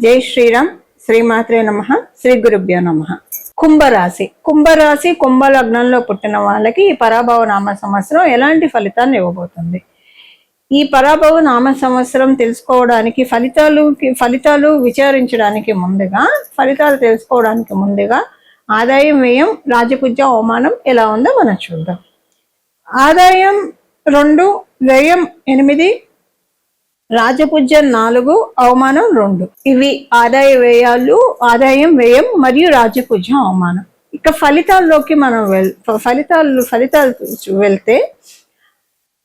జై శ్రీరామ్. శ్రీమాత్రే నమః. శ్రీ గురుభ్యో నమః. కుంభరాశి కుంభ లగ్నంలో పుట్టిన వాళ్ళకి ఈ పరాభవ నామ సంవత్సరం ఎలాంటి ఫలితాన్ని ఇవ్వబోతుంది? ఈ పరాభవ నామ సంవత్సరం తెలుసుకోవడానికి ఫలితాలు విచారించడానికి ముందుగా, ఫలితాలు తెలుసుకోవడానికి ముందుగా ఆదాయం, వ్యయం, రాజపూజ్య, అవమానం ఎలా ఉందో మనం చూద్దాం. ఆదాయం 2, వ్యయం 8, రాజపూజ్యం 4, అవమానం 2. ఇవి ఆదాయం, వ్యయం మరియు రాజపూజ్యం, అవమానం. ఇక ఫలితాల్లోకి మనం ఫలితాలు వెళ్తే,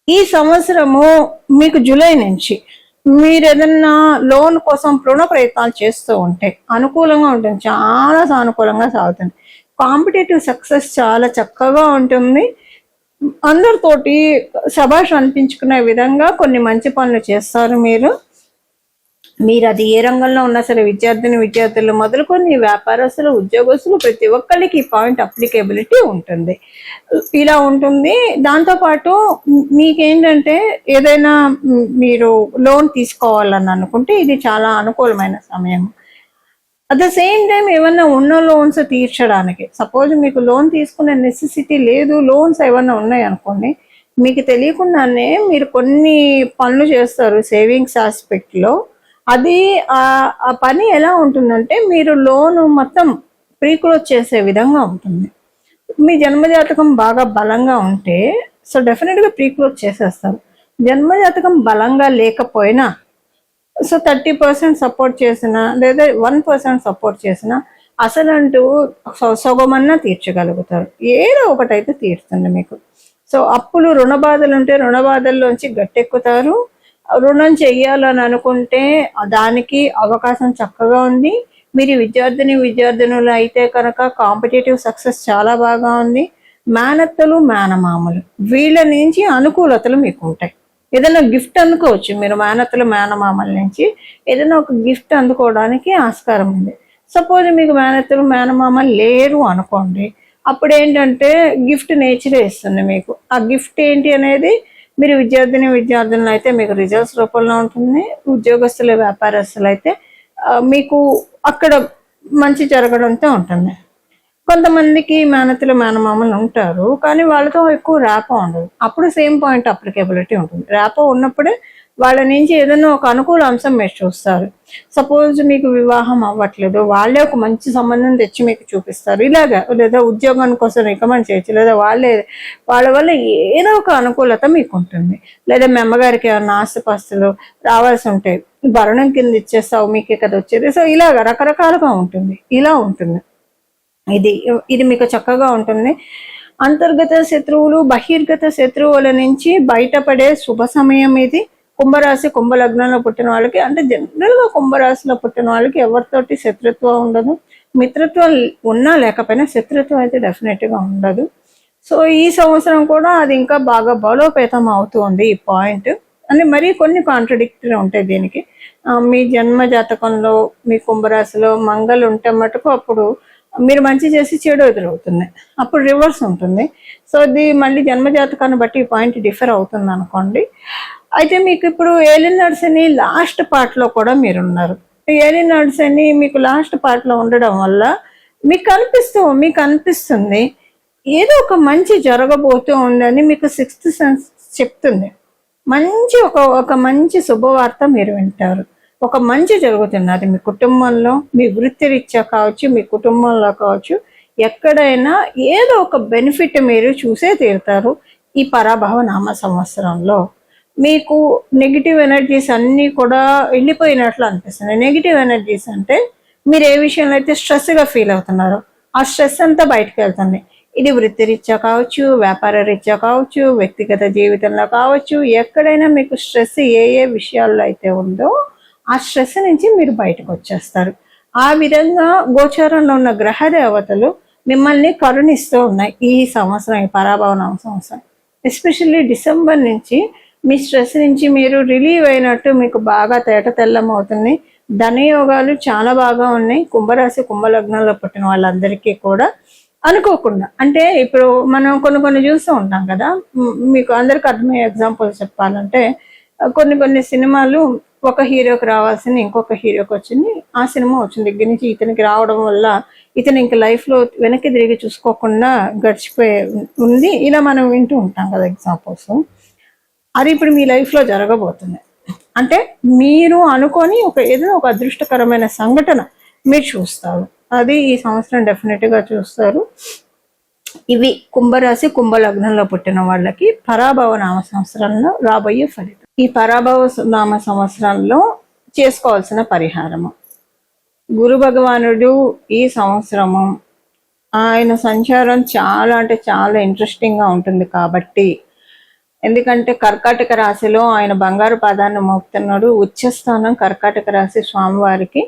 ఈ సంవత్సరము మీకు జూలై నుంచి మీరు ఏదన్నా లోన్ కోసం రుణ ప్రయత్నాలు చేస్తూ ఉంటే అనుకూలంగా ఉంటుంది, చాలా సానుకూలంగా సాగుతుంది. కాంపిటేటివ్ సక్సెస్ చాలా చక్కగా ఉంటుంది. అందరితోటి శభాష్ అనిపించుకునే విధంగా కొన్ని మంచి పనులు చేస్తారు మీరు అది ఏ రంగంలో ఉన్నా సరే, విద్యార్థులు మొదలుకొని వ్యాపారస్తులు, ఉద్యోగస్తులు, ప్రతి ఒక్కరికి ఈ పాయింట్ అప్లికేబిలిటీ ఉంటుంది. ఇలా ఉంటుంది. దాంతోపాటు మీకేంటంటే ఏదైనా మీరు లోన్ తీసుకోవాలని అనుకుంటే ఇది చాలా అనుకూలమైన సమయం. అట్ ద సేమ్ టైం ఏమన్నా ఉన్న లోన్స్ తీర్చడానికి, సపోజ్ మీకు లోన్ తీసుకునే నెసెసిటీ లేదు, లోన్స్ ఏమన్నా ఉన్నాయి అనుకోండి, మీకు తెలియకుండానే మీరు కొన్ని పనులు చేస్తారు సేవింగ్స్ ఆస్పెక్ట్లో. అది ఆ పని ఎలా ఉంటుందంటే, మీరు లోన్ మొత్తం ప్రీక్లోజ్ చేసే విధంగా ఉంటుంది. మీ జన్మజాతకం బాగా బలంగా ఉంటే సో డెఫినెట్గా ప్రీక్లోజ్ చేసేస్తారు. జన్మజాతకం బలంగా లేకపోయినా సో 30% సపోర్ట్ చేసినా లేదా 1% సపోర్ట్ చేసినా అసలంటూ సగమన్నా తీర్చగలుగుతారు. ఏదో ఒకటైతే తీరుతుంది మీకు. సో అప్పులు, రుణ బాధలు ఉంటే రుణ బాధల్లోంచి గట్టెక్కుతారు. రుణం చెయ్యాలని అనుకుంటే దానికి అవకాశం చక్కగా ఉంది. మీరు విద్యార్థినులు అయితే కనుక కాంపిటేటివ్ సక్సెస్ చాలా బాగా ఉంది. మేనత్తలు, మేనమామలు వీళ్ళ నుంచి అనుకూలతలు మీకు ఉంటాయి. ఏదైనా గిఫ్ట్ అందుకోవచ్చు మీరు మేనత్తలు, మేనమామల నుంచి ఏదైనా ఒక గిఫ్ట్ అందుకోవడానికి ఆస్కారం ఉంది. సపోజ్ మీకు మేనత్తలు, మేనమామలు లేరు అనుకోండి, అప్పుడు ఏంటంటే గిఫ్ట్ నేచరే ఇస్తుంది మీకు. ఆ గిఫ్ట్ ఏంటి అనేది మీరు విద్యార్థులు అయితే మీకు రిజల్ట్స్ రూపంలో ఉంటుంది. ఉద్యోగస్తులు, వ్యాపారస్తులు అయితే మీకు అక్కడ మంచి జరగడంతో ఉంటుంది. కొంతమందికి మేనత్తలు, మేనమామలు ఉంటారు కానీ వాళ్ళతో ఎక్కువ ర్యాపో ఉండదు. అప్పుడు సేమ్ పాయింట్ అప్లికేబిలిటీ ఉంటుంది. ర్యాపో ఉన్నప్పుడే వాళ్ళ నుంచి ఏదైనా ఒక అనుకూల అంశం మీరు చూస్తారు. సపోజ్ మీకు వివాహం అవ్వట్లేదు, వాళ్ళే ఒక మంచి సంబంధం తెచ్చి మీకు చూపిస్తారు. ఇలాగా లేదా ఉద్యోగం కోసం రికమెండ్ చేయొచ్చు, లేదా వాళ్ళ వల్ల ఏదో ఒక అనుకూలత మీకు ఉంటుంది. లేదా మీ అమ్మగారికి ఏమన్నా ఆస్తిపాస్తులు రావాల్సి ఉంటాయి, భరణం కింద ఇచ్చేస్తావు, మీకే కదా వచ్చేది. సో ఇలాగ రకరకాలుగా ఉంటుంది. ఇలా ఉంటుంది. ఇది మీకు చక్కగా ఉంటుంది. అంతర్గత శత్రువులు, బహిర్గత శత్రువుల నుంచి బయటపడే శుభ సమయం ఇది. కుంభరాశి, కుంభ లగ్నంలో పుట్టిన వాళ్ళకి, అంటే జనరల్గా కుంభరాశిలో పుట్టిన వాళ్ళకి ఎవరితోటి శత్రుత్వం ఉండదు. మిత్రత్వం ఉన్నా లేకపోయినా శత్రుత్వం అయితే డెఫినెట్గా ఉండదు. సో ఈ సంవత్సరం కూడా అది ఇంకా బాగా బలోపేతం అవుతుంది ఈ పాయింట్. అంటే మరీ కొన్ని కాంట్రడిక్టరీ ఉంటాయి దీనికి. మీ జన్మ జాతకంలో మీ కుంభరాశిలో మంగళ ఉంటే మటుకు అప్పుడు మీరు మంచి చేసి చెడు ఎదురవుతుంది, అప్పుడు రివర్స్ ఉంటుంది. సో ఇది మళ్ళీ జన్మజాతకాన్ని బట్టి ఈ పాయింట్ డిఫర్ అవుతుంది అనుకోండి. అయితే మీకు ఇప్పుడు ఏలినాడు శని లాస్ట్ పార్ట్లో కూడా మీరు ఉన్నారు. ఏలినాడు శని మీకు లాస్ట్ పార్ట్లో ఉండడం వల్ల మీకు అనిపిస్తుంది ఏదో ఒక మంచి జరగబోతూ ఉందని మీకు 6th సెన్స్ చెప్తుంది. ఒక మంచి శుభవార్త మీరు వింటారు. ఒక మంచి జరుగుతున్నది మీ కుటుంబంలో, మీ వృత్తిరీత్యా కావచ్చు, మీ కుటుంబంలో కావచ్చు, ఎక్కడైనా ఏదో ఒక బెనిఫిట్ మీరు చూసే తీరుతారు. ఈ పరాభవ నామ సంవత్సరంలో మీకు నెగిటివ్ ఎనర్జీస్ అన్నీ కూడా వెళ్ళిపోయినట్లు అనిపిస్తుంది. నెగిటివ్ ఎనర్జీస్ అంటే మీరు ఏ విషయంలో అయితే స్ట్రెస్గా ఫీల్ అవుతున్నారో ఆ స్ట్రెస్ అంతా బయటకు వెళ్తుంది. ఇది వృత్తిరీత్యా కావచ్చు, వ్యాపార రీత్యా కావచ్చు, వ్యక్తిగత జీవితంలో కావచ్చు, ఎక్కడైనా మీకు స్ట్రెస్ ఏ విషయాల్లో అయితే ఉందో ఆ స్ట్రెస్ నుంచి మీరు బయటకు వచ్చేస్తారు. ఆ విధంగా గోచారంలో ఉన్న గ్రహ దేవతలు మిమ్మల్ని కరుణిస్తూ ఉన్నాయి ఈ సంవత్సరం, ఈ పరాభవ సంవత్సరం. ఎస్పెషల్లీ డిసెంబర్ నుంచి మీ స్ట్రెస్ నుంచి మీరు రిలీవ్ అయినట్టు మీకు బాగా తెల్లం అవుతుంది. ధనయోగాలు చాలా బాగా ఉన్నాయి. కుంభరాశి, కుంభలగ్నంలో పుట్టిన వాళ్ళందరికీ కూడా అనుకోకుండా, అంటే ఇప్పుడు మనం కొన్ని చూస్తూ ఉంటాం కదా, మీకు అందరికి అర్థమయ్యే ఎగ్జాంపుల్ చెప్పాలంటే కొన్ని సినిమాలు ఒక హీరోకి రావాల్సింది ఇంకొక హీరోకి వచ్చింది, ఆ సినిమా వచ్చిన దగ్గర నుంచి ఇతనికి రావడం వల్ల ఇతను ఇంకా లైఫ్లో వెనక్కి తిరిగి చూసుకోకుండా గడిచిపోయి ఉంది. ఇలా మనం వింటూ ఉంటాం కదా ఎగ్జాంపుల్స్. అది ఇప్పుడు మీ లైఫ్లో జరగబోతుంది. అంటే మీరు అనుకొని ఏదైనా ఒక అదృష్టకరమైన సంఘటన మీరు చూస్తారు. అది ఈ సంవత్సరం డెఫినెట్గా చూస్తారు. ఇవి కుంభరాశి కుంభ లగ్నంలో పుట్టిన వాళ్ళకి పరాభవ నామ సంవత్సరంలో రాబోయే ఫలితం. ఈ పరాభవ నామ సంవత్సరంలో చేసుకోవాల్సిన పరిహారము, గురు భగవానుడు ఈ సంవత్సరము ఆయన సంచారం చాలా అంటే చాలా ఇంట్రెస్టింగ్గా ఉంటుంది. కాబట్టి ఎందుకంటే కర్కాటక రాశిలో ఆయన బంగారు పాదాన్ని మోపుతున్నాడు. ఉచ్చస్థానం కర్కాటక రాశి స్వామివారికి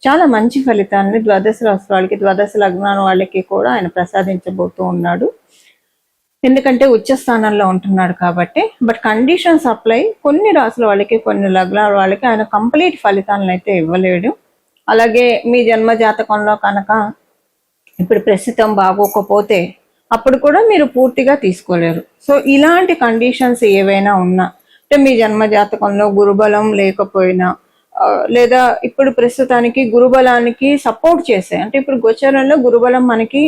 చాలా మంచి ఫలితాన్ని ద్వాదశ రాశి వాళ్ళకి, ద్వాదశ లగ్నాల వాళ్ళకి కూడా ఆయన ప్రసాదించబోతూ ఉన్నాడు. ఎందుకంటే ఉచ్చ స్థానంలో ఉంటున్నాడు కాబట్టి. బట్ కండిషన్స్ అప్లై, కొన్ని రాసుల వాళ్ళకి కొన్ని లగ్నాల వాళ్ళకి ఆయన కంప్లీట్ ఫలితాలను అయితే ఇవ్వలేడు. అలాగే మీ జన్మ జాతకంలో కనుక ఇప్పుడు ప్రస్తుతం బాగోకపోతే అప్పుడు కూడా మీరు పూర్తిగా తీసుకోలేరు. సో ఇలాంటి కండిషన్స్ ఏవైనా ఉన్నా, అంటే మీ జన్మ జాతకంలో గురుబలం లేకపోయినా, లేదా ఇప్పుడు ప్రస్తుతానికి గురుబలానికి సపోర్ట్ చేసే, అంటే ఇప్పుడు గోచారంలో గురుబలం మనకి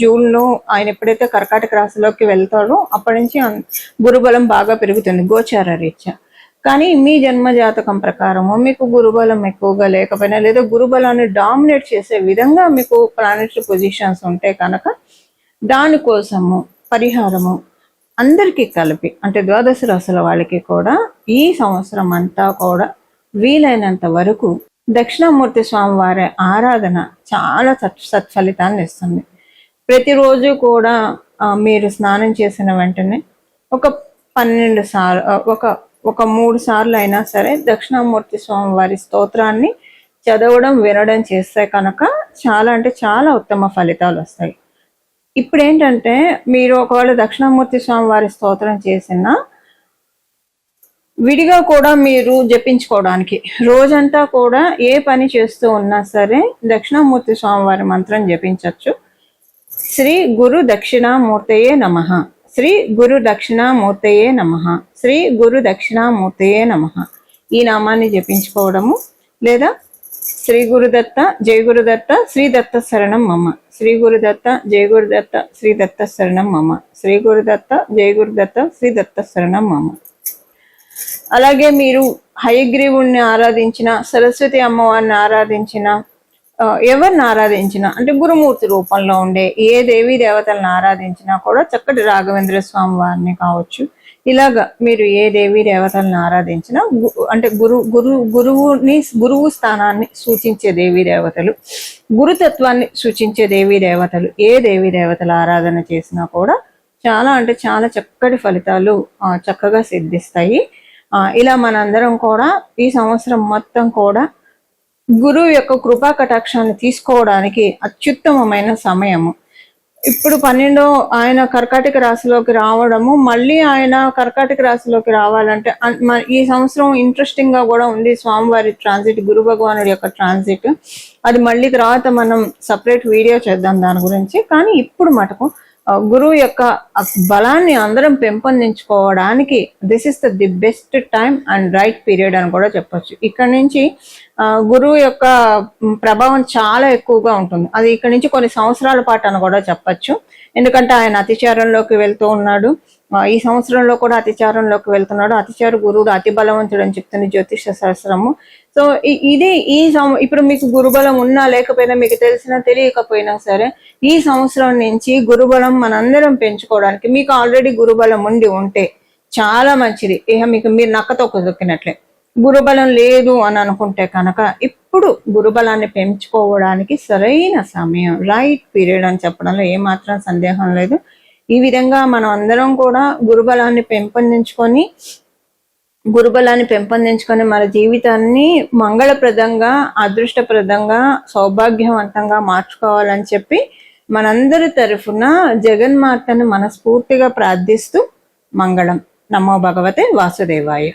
జూన్లో ఆయన ఎప్పుడైతే కర్కాటక రాశిలోకి వెళ్తాడో అప్పటి నుంచి గురుబలం బాగా పెరుగుతుంది గోచార రీత్యా. కానీ మీ జన్మ జాతకం ప్రకారము మీకు గురుబలం ఎక్కువగా లేకపోయినా, లేదా గురుబలాన్ని డామినేట్ చేసే విధంగా మీకు ప్లానెటరీ పొజిషన్స్ ఉంటే కనుక దానికోసము పరిహారము అందరికీ కలిపి, అంటే ద్వాదశ రాశుల వాళ్ళకి కూడా ఈ సంవత్సరం అంతా కూడా వీలైనంత వరకు దక్షిణామూర్తి స్వామి వారి ఆరాధన చాలా సత్ఫలితాన్ని ఇస్తుంది. ప్రతిరోజు కూడా మీరు స్నానం చేసిన వెంటనే ఒక 12 సార్లు, ఒక 3 సార్లు అయినా సరే దక్షిణామూర్తి స్వామి వారి స్తోత్రాన్ని చదవడం వినడం చేస్తే కనుక చాలా అంటే చాలా ఉత్తమ ఫలితాలు వస్తాయి. ఇప్పుడు ఏంటంటే మీరు ఒకవేళ దక్షిణామూర్తి స్వామి వారి స్తోత్రం చేసిన విడిగా కూడా మీరు జపించుకోవడానికి రోజంతా కూడా ఏ పని చేస్తూ ఉన్నా సరే దక్షిణామూర్తి స్వామివారి మంత్రం జపించవచ్చు. శ్రీ గురు దక్షిణామూర్తయే నమః, శ్రీ గురు దక్షిణామూర్తయే నమః, శ్రీ గురు దక్షిణామూర్తయే నమః ఈ నామాన్ని జపించుకోవడము. లేదా శ్రీ గురుదత్త జయ గురుదత్త శ్రీ దత్త శరణం మమ, శ్రీ గురుదత్త జయ గురుదత్త శ్రీ దత్త శరణం మమ, శ్రీ గురుదత్త జయ గురుదత్త శ్రీ దత్త శరణం మమ. అలాగే మీరు హయగ్రీవుణ్ణి ఆరాధించిన, సరస్వతి అమ్మవారిని ఆరాధించిన, ఎవరిని ఆరాధించిన, అంటే గురుమూర్తి రూపంలో ఉండే ఏ దేవీ దేవతలను ఆరాధించినా కూడా చక్కటి రాఘవేంద్ర స్వామి వారిని కావచ్చు, ఇలాగా మీరు ఏ దేవీ దేవతలను ఆరాధించినా, అంటే గురువు స్థానాన్ని సూచించే దేవీ దేవతలు, గురుతత్వాన్ని సూచించే దేవీ దేవతలు, ఏ దేవీ దేవతల ఆరాధన చేసినా కూడా చాలా అంటే చాలా చక్కటి ఫలితాలు చక్కగా సిద్ధిస్తాయి. ఇలా మనందరం కూడా ఈ సంవత్సరం మొత్తం కూడా గురువు యొక్క కృపా కటాక్షాన్ని తీసుకోవడానికి అత్యుత్తమమైన సమయము. ఇప్పుడు 12 ఆయన కర్కాటక రాశిలోకి రావడము, మళ్ళీ ఆయన కర్కాటక రాశిలోకి రావాలంటే ఈ సంవత్సరం ఇంట్రెస్టింగ్ గా కూడా ఉంది స్వామివారి ట్రాన్సిట్, గురు భగవానుడి యొక్క ట్రాన్సిట్. అది మళ్ళీ తర్వాత మనం సపరేట్ వీడియో చేద్దాం దాని గురించి. కానీ ఇప్పుడు మటుకు గురువు యొక్క బలాన్ని అందరం పెంపొందించుకోవడానికి this is the best time and right period అని కూడా చెప్పొచ్చు. ఇక్కడ నుంచి గురువు యొక్క ప్రభావం చాలా ఎక్కువగా ఉంటుంది. అది ఇక్కడ నుంచి కొన్ని సంవత్సరాల పాటు అని కూడా చెప్పచ్చు. ఎందుకంటే ఆయన అతిచారంలోకి వెళ్తూ ఉన్నాడు. ఈ సంవత్సరంలో కూడా అతిచారంలోకి వెళ్తున్నాడు. అతిచార గురువుడు అతి బలవంతుడు అని చెప్తుంది జ్యోతిష శాస్త్రము. సో ఇది ఇప్పుడు మీకు గురుబలం ఉన్నా లేకపోయినా, మీకు తెలిసినా తెలియకపోయినా సరే, ఈ సంవత్సరం నుంచి గురుబలం మనందరం పెంచుకోవడానికి, మీకు ఆల్రెడీ గురుబలం ఉంటే చాలా మంచిది. ఇక మీకు మీరు నక్కతో కుదుకినట్లే. గురుబలం లేదు అని అనుకుంటే కనుక ఇప్పుడు గురుబలాన్ని పెంచుకోవడానికి సరైన సమయం, రైట్ పీరియడ్ అని చెప్పడంలో ఏమాత్రం సందేహం లేదు. ఈ విధంగా మనం అందరం కూడా గురుబలాన్ని పెంపొందించుకొని మన జీవితాన్ని మంగళప్రదంగా, అదృష్టప్రదంగా, సౌభాగ్యవంతంగా మార్చుకోవాలని చెప్పి మనందరి తరఫున జగన్మాతను మనస్ఫూర్తిగా ప్రార్థిస్తూ మంగళం. నమో భగవతే వాసుదేవాయ.